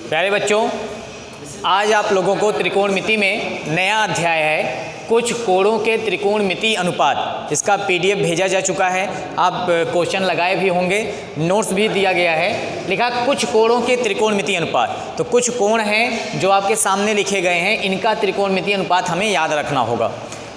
प्यारे बच्चों, आज आप लोगों को त्रिकोणमिति में नया अध्याय है कुछ कोणों के त्रिकोणमिति अनुपात। इसका पीडीएफ भेजा जा चुका है, आप क्वेश्चन लगाए भी होंगे, नोट्स भी दिया गया है। लिखा कुछ कोणों के त्रिकोणमिति अनुपात। तो कुछ कोण हैं जो आपके सामने लिखे गए हैं, इनका त्रिकोणमिति अनुपात हमें याद रखना होगा।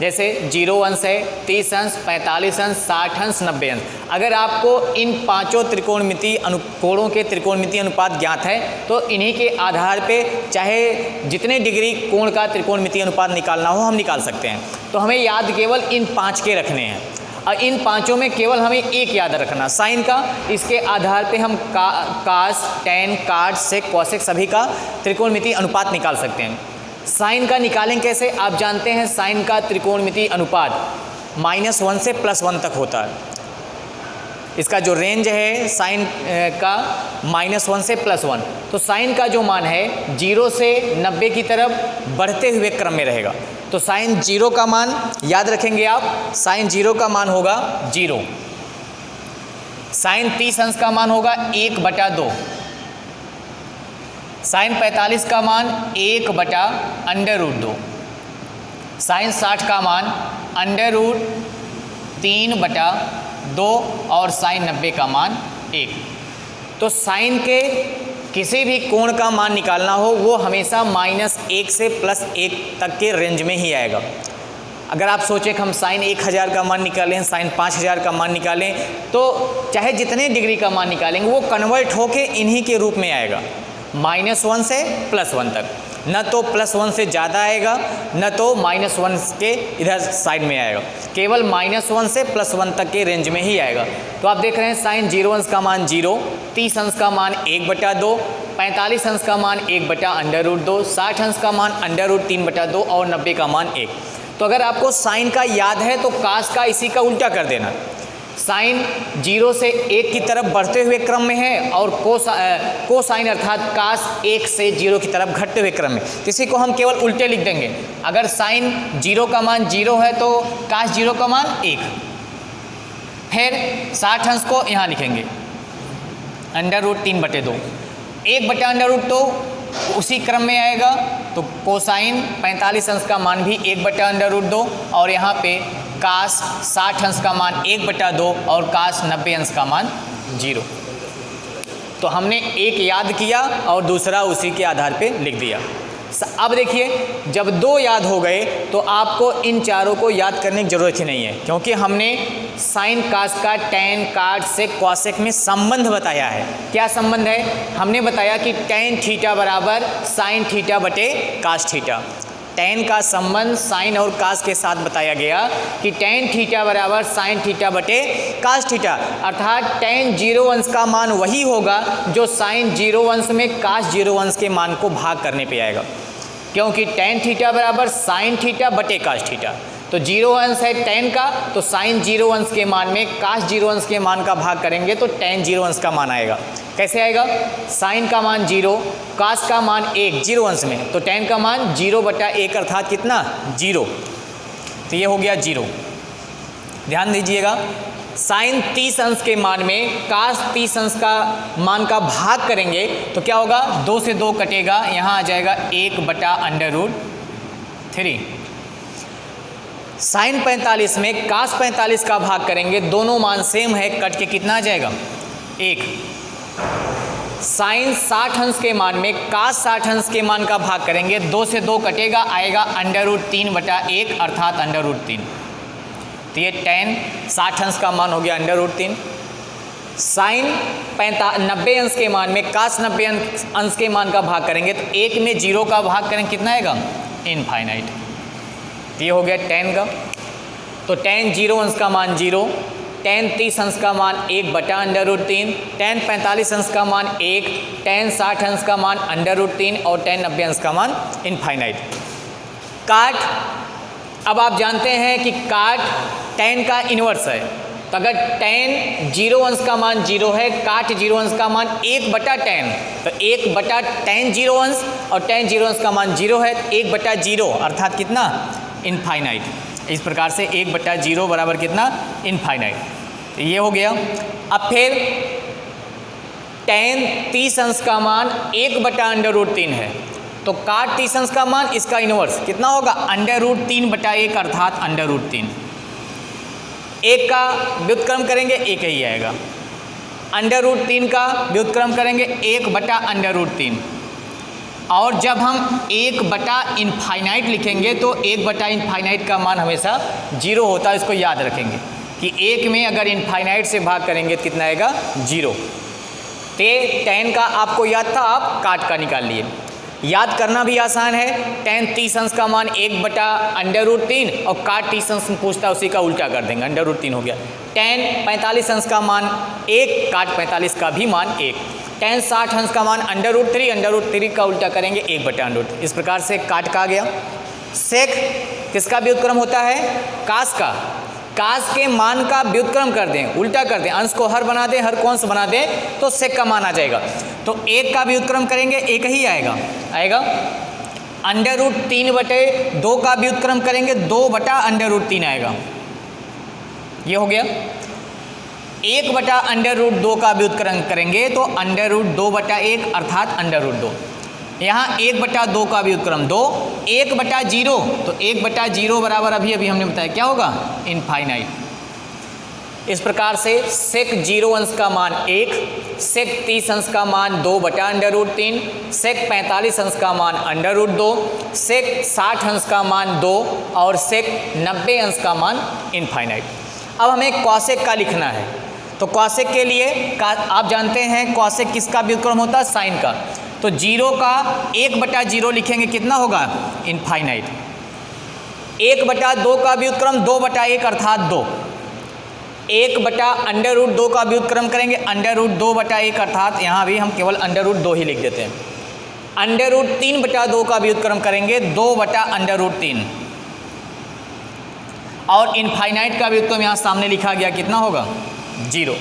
जैसे 0 अंश है, 30 अंश, 45 अंश, 60 अंश, 90 अंश। अगर आपको इन पांचों त्रिकोणमिति कोणों के त्रिकोणमिति अनुपात ज्ञात है तो इन्हीं के आधार पे चाहे जितने डिग्री कोण का त्रिकोणमिति अनुपात निकालना हो हम निकाल सकते हैं। तो हमें याद केवल इन 5 के रखने हैं और इन पांचों में केवल हमें एक याद रखना साइन का। इसके आधार पे हम कास, टैन, काट, सेक, कॉसेक सभी का त्रिकोणमिति अनुपात निकाल सकते हैं। साइन का निकालें कैसे? आप जानते हैं साइन का त्रिकोणमिति अनुपात -1 से +1 तक होता है। इसका जो रेंज है साइन का -1 से +1। तो साइन का जो मान है 0 से 90 की तरफ बढ़ते हुए क्रम में रहेगा। तो साइन 0 का मान याद रखेंगे आप, साइन 0 का मान होगा 0। साइन 30 अंश का मान होगा 1/2। साइन 45 का मान 1/√2। साइन 60 का मान √3/2 और साइन 90 का मान 1। तो साइन के किसी भी कोण का मान निकालना हो वो हमेशा -1 से +1 तक के रेंज में ही आएगा। अगर आप सोचें कि हम साइन 1000 का मान निकालें, साइन 5000 का मान निकालें, तो चाहे जितने डिग्री का मान निकालेंगे वो कन्वर्ट होके इन्हीं के रूप में आएगा, -1 से +1 तक। न तो +1 से ज़्यादा आएगा न तो -1 के इधर साइड में आएगा, केवल -1 से +1 तक के रेंज में ही आएगा। तो आप देख रहे हैं साइन 0 अंश का मान 0, 30 अंश का मान 1/2, 45 अंश का मान 1/√2, 60 अंश का मान √3/2 और 90 का मान 1। तो अगर आपको साइन का याद है तो कास का इसी का उल्टा कर देना। साइन 0 से 1 की तरफ बढ़ते हुए क्रम में है और कोसाइन अर्थात कास 1 से 0 की तरफ घटते हुए क्रम में। तो इसी को हम केवल उल्टे लिख देंगे। अगर साइन 0 का मान 0 है तो कास 0 का मान 1। फिर 60 अंश को यहाँ लिखेंगे √3/2, 1/√2 उसी क्रम में आएगा। तो कोसाइन 45 अंश का मान भी 1/√2 और यहाँ पे कास 60 अंश का मान 1/2 और कास 90 अंश का मान 0। तो हमने एक याद किया और दूसरा उसी के आधार पे लिख दिया। अब देखिए, जब 2 याद हो गए तो आपको इन चारों को याद करने की ज़रूरत ही नहीं है, क्योंकि हमने साइन कास का टैन, काट, सेक, कॉसेक में संबंध बताया है। क्या संबंध है? हमने बताया कि टैन थीटा बराबर साइन थीटा बटे कास थीटा। टैन का संबंध साइन और कास के साथ बताया गया कि टैन थीटा बराबर साइन थीटा बटे कास थीटा, अर्थात टैन 0 अंश का मान वही होगा जो साइन 0 अंश में कास 0 अंश के मान को भाग करने पे आएगा, क्योंकि टैन थीटा बराबर साइन थीटा बटे कास थीटा। तो 0 अंश है टैन का, तो साइन 0 अंश के मान में कास 0 अंश के मान का भाग करेंगे तो टैन 0 अंश का मान आएगा। कैसे आएगा? साइन का मान 0, कास का मान 1 0 अंश में, तो टैन का मान 0/1 अर्थात कितना? 0। तो ये हो गया 0। ध्यान दीजिएगा, साइन 30 अंश के मान में कास 30 अंश का मान का भाग करेंगे तो क्या होगा? 2 से 2 कटेगा, यहाँ आ जाएगा 1/√3। साइन 45 में कास 45 का भाग करेंगे, दोनों मान सेम है, कट के कितना आ जाएगा? 1। साइन 60 अंश के मान में कास 60 अंश के मान का भाग करेंगे, 2 से 2 कटेगा, आएगा √3/1 अर्थात √3। तो ये टैन 60 अंश का मान हो गया √3। साइन 90 अंश के मान में कास 90 अंश के मान का भाग करेंगे तो 1 में 0 का भाग करेंगे, कितना आएगा? इनफाइनाइट। तो ये हो गया टैन का। तो टैन 0 अंश का मान 0, टैन 30 अंश का मान 1/√3, टैन 45 अंश का मान 1, टैन 60 अंश का मान √3 और टैन 90 अंश का मान इनफाइनाइट। काट, अब आप जानते हैं कि काट टैन का इन्वर्स है। तो अगर टैन 0 अंश का मान 0 है, काट 0 अंश का मान 1/tan, तो 1/tan 0 अंश और tan 0 अंश का मान 0 है, 1/0 अर्थात कितना? इनफाइनाइट। इस प्रकार से 1/0 बराबर कितना? इनफाइनाइट। तो ये हो गया। अब फिर tan 30 अंश का मान 1/√3 है, तो काट 30 अंश का मान इसका इनवर्स कितना होगा, √3/1 अर्थात √3। एक का व्युत्क्रम करेंगे एक ही आएगा, √3 का व्युत्क्रम करेंगे 1/√3। और जब हम 1/∞ लिखेंगे तो 1/∞ का मान हमेशा 0 होता है, इसको याद रखेंगे कि 1 में अगर इनफाइनाइट से भाग करेंगे तो कितना आएगा, 0। tan का आपको याद था, आप काट का निकाल लिए। याद करना भी आसान है, tan 30 अंश का मान 1/√3 और काट 30 अंश पूछता है उसी का उल्टा कर देंगे, √3 हो गया। tan 45 अंश का मान 1, काट 45 का भी मान 1। tan 60 अंश का मान √3 का उल्टा करेंगे 1/√3। इस प्रकार से काट का आ गया। सेक किसका व्युत्क्रम होता है, कास का। कास के मान का व्युत्क्रम कर दें, उल्टा कर दें, अंश को हर बना दें, हर को अंश बना दें तो सेक का मान आ जाएगा। तो 1 का व्युत्क्रम करेंगे 1 ही आएगा, √3/2 का व्युत्क्रम करेंगे 2/√3 आएगा, ये हो गया। 1/√2 का व्युत्क्रम करेंगे तो √2/1 अर्थात √2। यहाँ 1/2 का व्युत्क्रम 2, 1/0 तो 1/0 बराबर अभी हमने बताया क्या होगा, इनफाइनाइट। इस प्रकार से सेक 0 अंश का मान 1, सेक 30 अंश का मान 2/√3, सेक 45 अंश का मान √2, सेक 60 अंश का मान 2 और सेक 90 अंश का मान इनफाइनाइट। अब हमें कॉसेक का लिखना है, तो कॉसेक के लिए आप जानते हैं कॉसेक किसका व्युत्क्रम होता है, साइन का। तो 0 का 1/0 लिखेंगे कितना होगा, इनफाइनाइट। 1/2 का व्युत्क्रम 2/1 अर्थात 2। 1/√2 का व्युत्क्रम करेंगे √2/1 अर्थात यहाँ भी हम केवल √2 ही लिख देते हैं। √3/2 का व्युत्क्रम करेंगे 2/√3 और इनफाइनाइट का व्युत्क्रम यहाँ सामने लिखा गया कितना होगा, 0।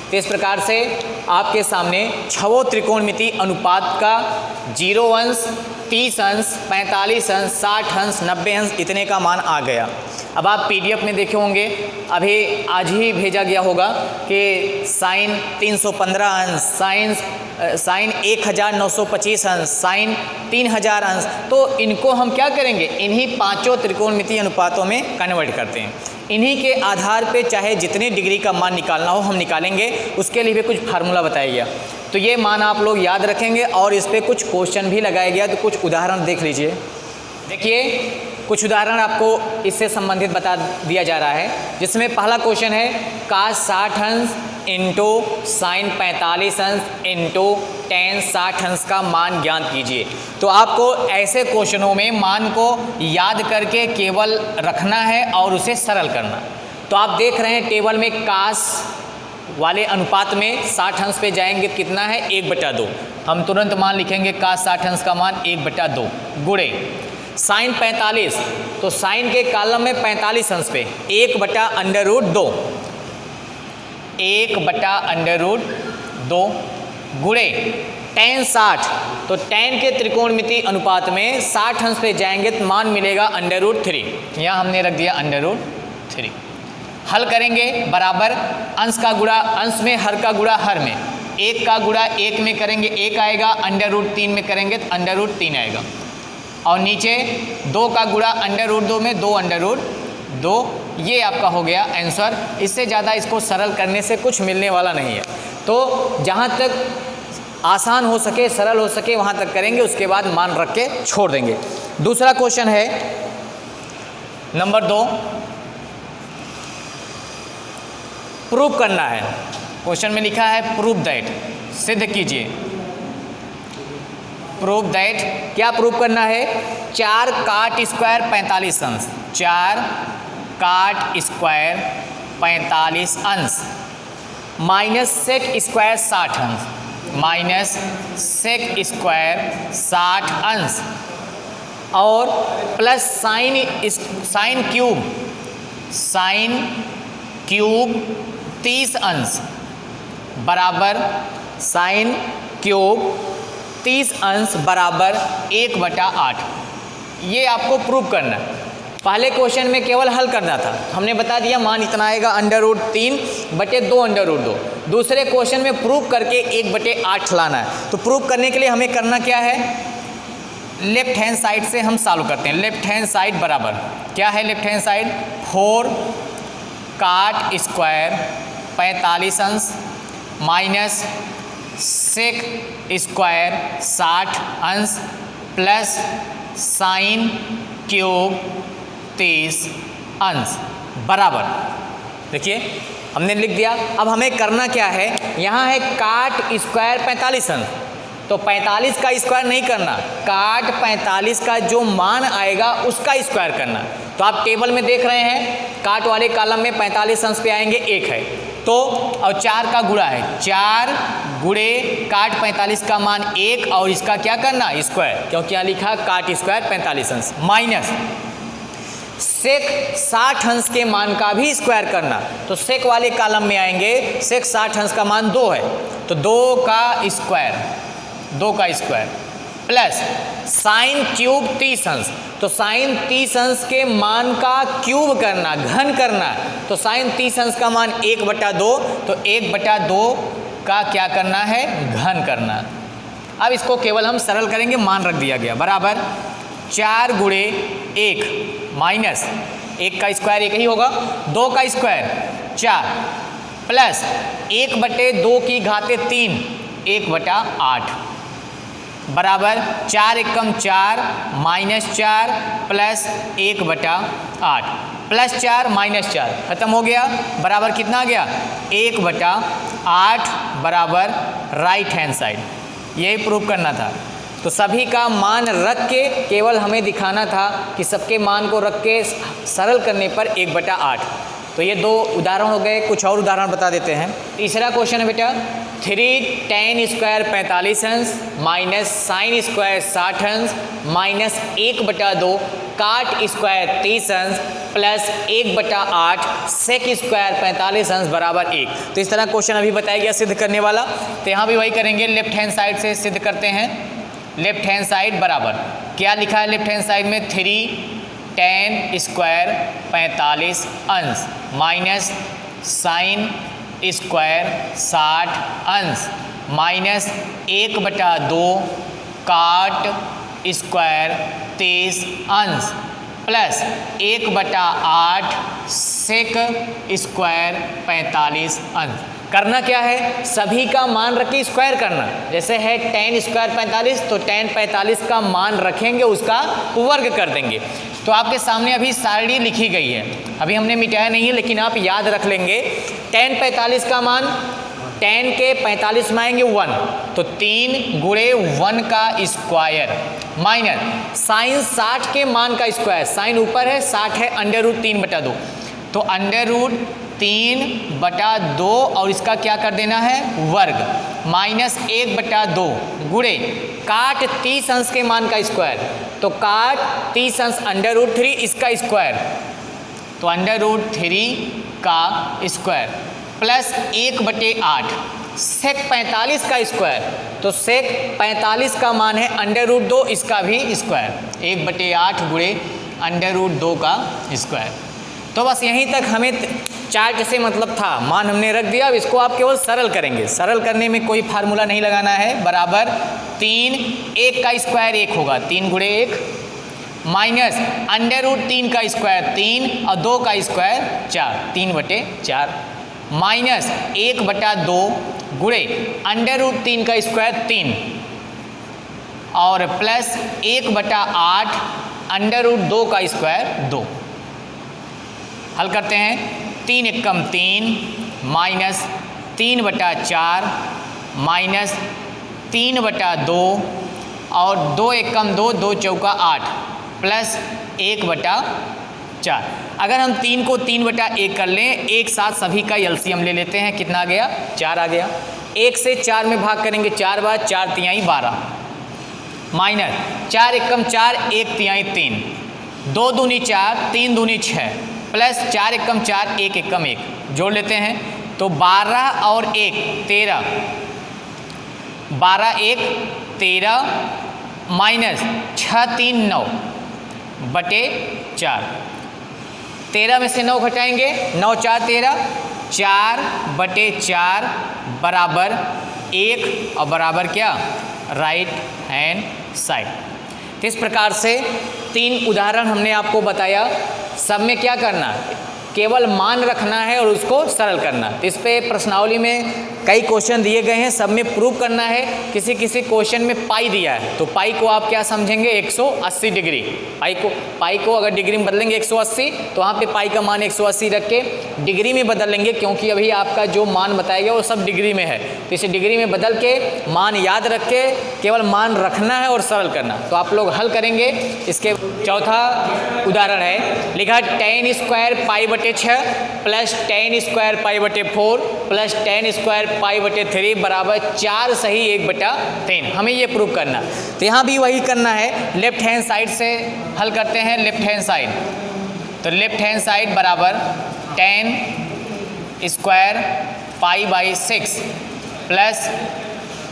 तो इस प्रकार से आपके सामने छवो त्रिकोणमिति अनुपात का 0 अंश, 30 अंश, 45 अंश, 60 अंश, 90 अंश इतने का मान आ गया। अब आप PDF में देखे होंगे, अभी आज ही भेजा गया होगा कि साइन 315 अंश, साइन 1925 अंश, साइन 3000 अंश। तो इनको हम क्या करेंगे, इन्हीं पांचों त्रिकोणमिति अनुपातों में कन्वर्ट करते हैं। इन्हीं के आधार पे चाहे जितने डिग्री का मान निकालना हो हम निकालेंगे, उसके लिए भी कुछ फार्मूला बताया गया। तो ये मान आप लोग याद रखेंगे और इस पर कुछ क्वेश्चन भी लगाया गया। तो कुछ उदाहरण देख लीजिए। देखिए कुछ उदाहरण आपको इससे संबंधित बता दिया जा रहा है, जिसमें पहला क्वेश्चन है कास 60 अंश इंटू साइन 45 अंश इंटू tan 60 अंश का मान ज्ञात कीजिए। तो आपको ऐसे क्वेश्चनों में मान को याद करके केवल रखना है और उसे सरल करना। तो आप देख रहे हैं टेबल में कास वाले अनुपात में 60 अंश पे जाएंगे कितना है, 1/2। हम तुरंत मान लिखेंगे कास 60 अंश का मान 1/2 गुणे साइन 45, तो साइन के कॉलम में 45 अंश पे 1/√2, 1/√2 गुणे tan 60, तो tan के त्रिकोणमिति अनुपात में 60 अंश पे जाएंगे तो मान मिलेगा √3। यहाँ हमने रख दिया √3। हल करेंगे बराबर अंश का गुणा अंश में, हर का गुणा हर में, 1 का गुणा 1 में करेंगे 1 आएगा, √3 में करेंगे तो √3 आएगा और नीचे 2 का गुणा √2 में 2/2। ये आपका हो गया आंसर। इससे ज़्यादा इसको सरल करने से कुछ मिलने वाला नहीं है। तो जहाँ तक आसान हो सके, सरल हो सके वहाँ तक करेंगे, उसके बाद मान रख के छोड़ देंगे। दूसरा क्वेश्चन है नंबर 2, प्रूव करना है। क्वेश्चन में लिखा है प्रूव दैट, सिद्ध कीजिए। प्रूव दैट, क्या प्रूव करना है, 4 काट स्क्वायर 45 अंश, 4 काट स्क्वायर 45 अंश माइनस सेक स्क्वायर 60 अंश, माइनस सेक स्क्वायर 60 अंश और प्लस साइन क्यूब 30 अंश बराबर साइन क्यूब 30 अंश बराबर 1/8। ये आपको प्रूव करना है। पहले क्वेश्चन में केवल हल करना था, हमने बता दिया मान इतना आएगा √3/2 दूसरे क्वेश्चन में प्रूव करके 1/8 लाना है। तो प्रूव करने के लिए हमें करना क्या है, लेफ्ट हैंड साइड से हम सॉल्व करते हैं। लेफ्ट हैंड साइड बराबर क्या है, लेफ्ट हैंड साइड 4 काट स्क्वायर 45 अंश माइनस सेक स्क्वायर 60 अंश प्लस साइन क्यूब 30 अंश बराबर। देखिए हमने लिख दिया। अब हमें करना क्या है, यहाँ है काट स्क्वायर 45 अंश, तो 45 का स्क्वायर नहीं करना, काट 45 का जो मान आएगा उसका स्क्वायर करना। तो आप टेबल में देख रहे हैं काट वाले कॉलम में 45 अंश पे आएंगे 1 है, तो और 4 का गुणा है, 4 गुणे काट 45 का मान 1 और इसका क्या करना स्क्वायर, क्योंकि यहाँ लिखा काट स्क्वायर 45 अंश माइनस सेक 60 अंश के मान का भी स्क्वायर करना। तो सेक वाले कॉलम में आएंगे, सेक 60 अंश का मान 2 है, तो 2 का स्क्वायर प्लस साइन क्यूब 30 अंश, तो साइन 30 अंश के मान का क्यूब करना, घन करना। तो साइन 30 अंश का मान 1/2, तो 1/2 का क्या करना है, घन करना। अब इसको केवल हम सरल करेंगे, मान रख दिया गया बराबर 4 गुणे 1 माइनस 1 का स्क्वायर 1 ही होगा, 2 का स्क्वायर 4 प्लस 1/2 की घाते 3 1/8 बराबर 4 एकम 4 माइनस 4 प्लस 1/8 प्लस 4 माइनस 4 खत्म हो गया, बराबर कितना आ गया 1/8 बराबर राइट हैंड साइड। यही प्रूव करना था। तो सभी का मान रख के केवल हमें दिखाना था कि सबके मान को रख के सरल करने पर 1/8। तो ये 2 उदाहरण हो गए, कुछ और उदाहरण बता देते हैं। तीसरा क्वेश्चन है बेटा 3 tan स्क्वायर 45 अंश माइनस साइन स्क्वायर 60 अंश माइनस 1/2 काट स्क्वायर 30 अंश प्लस 1/8 सेक स्क्वायर 45 अंश बराबर 1। तो इस तरह क्वेश्चन अभी बताया गया सिद्ध करने वाला। तो यहाँ भी वही करेंगे, लेफ्ट हैंड साइड से सिद्ध करते हैं। लेफ्ट हैंड साइड बराबर क्या लिखा है लेफ्ट हैंड साइड में 3 tan स्क्वायर 45 अंश माइनस साइन स्क्वायर 60 अंश माइनस 1/2 काट स्क्वायर 30 अंश प्लस 1/8 सेक स्क्वायर 45 अंश। करना क्या है, सभी का मान रख के स्क्वायर करना। जैसे है tan स्क्वायर 45, तो tan 45 का मान रखेंगे, उसका वर्ग कर देंगे। तो आपके सामने अभी सारणी लिखी गई है, अभी हमने मिटाया नहीं है, लेकिन आप याद रख लेंगे। tan 45 का मान tan के 45 में आएंगे 1, तो 3 गुणे 1 का स्क्वायर माइनस साइन 60 के मान का स्क्वायर, साइन ऊपर है 60 है √3/2, तो √3/2 और इसका क्या कर देना है वर्ग माइनस 1/2 गुणे काट 30 अंश के मान का स्क्वायर, तो काट 30 अंश √3 इसका स्क्वायर, तो √3 का स्क्वायर प्लस 1/8 सेक 45 का स्क्वायर, तो सेक 45 का मान है √2 इसका भी स्क्वायर, 1/8 गुणे √2 का स्क्वायर। तो बस यहीं तक हमें चार्ट से मतलब था, मान हमने रख दिया। अब इसको आप केवल सरल करेंगे, सरल करने में कोई फार्मूला नहीं लगाना है। बराबर 3 1 का स्क्वायर 1 होगा, 3 गुणे 1 माइनस √3 का स्क्वायर 3 और 2 का स्क्वायर 4, 3/4 माइनस 1/2 गुणे √3 का स्क्वायर 3 और प्लस 1/8 √2 का स्क्वायर 2। हल करते हैं, 3 एकम 3 माइनस 3/4 माइनस 3/2 और 2 एकम 2 2 चौका 8 प्लस 1/4। अगर हम 3 को 3/1 कर लें, एक साथ सभी का एलसीएम ले लेते हैं, कितना आ गया 4 आ गया। 1 से 4 में भाग करेंगे 4 बार, 4 तिहाई 12 माइनस 4 एकम 4 1 तिहाई 3, 2 दूनी 4 3 दूनी 6 प्लस 4 एकम 4 1 एकम 1 जोड़ लेते हैं, तो 12 और 1 13, 12 1 13 माइनस 6 3 9/4 13 में से 9 घटाएंगे, 9 4 13, 4/4 बराबर 1 और बराबर क्या, राइट हैंड साइड। तो इस प्रकार से 3 उदाहरण हमने आपको बताया। सब में क्या करना, केवल मान रखना है और उसको सरल करना। तो इस पे प्रश्नावली में कई क्वेश्चन दिए गए हैं, सब में प्रूव करना है। किसी किसी क्वेश्चन में पाई दिया है, तो पाई को आप क्या समझेंगे, 180 डिग्री। पाई को अगर डिग्री में बदलेंगे 180, तो वहाँ पे पाई का मान 180 रख के डिग्री में बदल लेंगे, क्योंकि अभी आपका जो मान बताया गया वो सब डिग्री में है। तो इसे डिग्री में बदल के मान याद रख के केवल मान रखना है और सरल करना। तो आप लोग हल करेंगे। इसके चौथा उदाहरण है, लिखा tan स्क्वायर पाई/6 प्लस tan स्क्वायर पाई/4 प्लस tan स्क्वायर पाई/3 बराबर 4 सही 1/3। हमें ये प्रूव करना। तो यहाँ भी वही करना है, लेफ्ट हैंड साइड से हल करते हैं। लेफ्ट हैंड साइड, तो लेफ्ट हैंड साइड बराबर tan स्क्वायर पाई/6 प्लस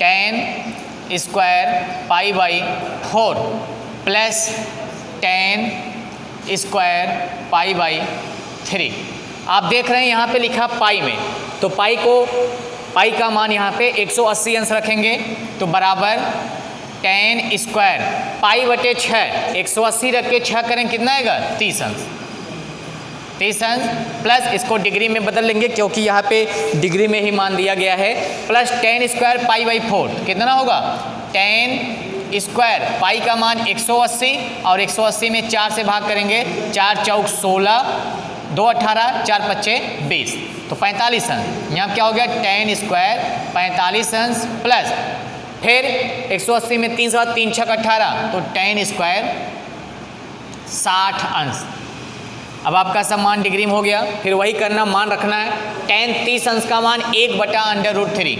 tan स्क्वायर पाई/4 प्लस tan स्क्वायर पाई/3। आप देख रहे हैं यहाँ पे लिखा पाई में, तो पाई का मान यहाँ पे 180 अंश रखेंगे, तो बराबर tan स्क्वायर पाई/6 180 रख के 6 करें कितना आएगा, 30 अंश। 30 अंश प्लस इसको डिग्री में बदल लेंगे, क्योंकि यहाँ पे डिग्री में ही मान दिया गया है, प्लस tan स्क्वायर पाई/4 कितना होगा, tan स्क्वायर पाई का मान 180 और 180 में 4 से भाग करेंगे, 4 चौक 16, 2 18, 4 पच्चे 20, तो 45 अंश। यहाँ क्या हो गया, tan स्क्वायर 45 अंश प्लस फिर 180 में 3 से 3 छक 18, तो tan स्क्वायर 60 अंश। अब आपका सब मान डिग्री में हो गया। फिर वही करना, मान रखना है। tan 30 अंश का मान 1/√3,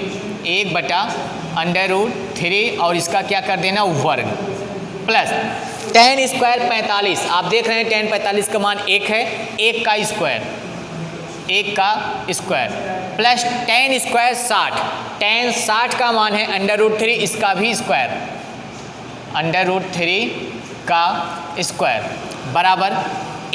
1/√3 और इसका क्या कर देना, वर्ग, प्लस tan स्क्वायर 45। आप देख रहे हैं tan 45 का मान 1 है, 1 का square plus tan square 60, tan 60 का मान है √3, इसका भी स्क्वायर, √3 का स्क्वायर बराबर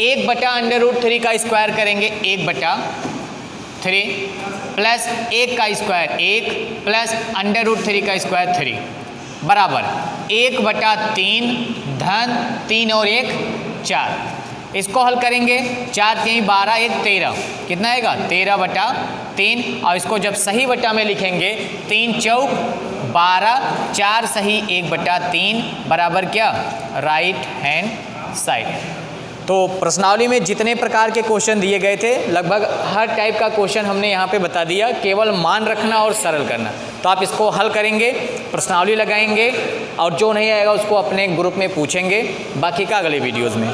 1/√3 का स्क्वायर करेंगे, 1/3 प्लस 1 का स्क्वायर 1 प्लस √3 का स्क्वायर 3 बराबर 1/3 धन 3 और 1 4। इसको हल करेंगे, 4 3 12 1 13, कितना आएगा, 13/3। और इसको जब सही बटा में लिखेंगे, 3 चौक 12, 4 सही 1/3 बराबर क्या, राइट हैंड साइड। तो प्रश्नावली में जितने प्रकार के क्वेश्चन दिए गए थे, लगभग हर टाइप का क्वेश्चन हमने यहाँ पे बता दिया, केवल मान रखना और सरल करना। तो आप इसको हल करेंगे, प्रश्नावली लगाएंगे और जो नहीं आएगा उसको अपने ग्रुप में पूछेंगे, बाकी का अगले वीडियोज़ में।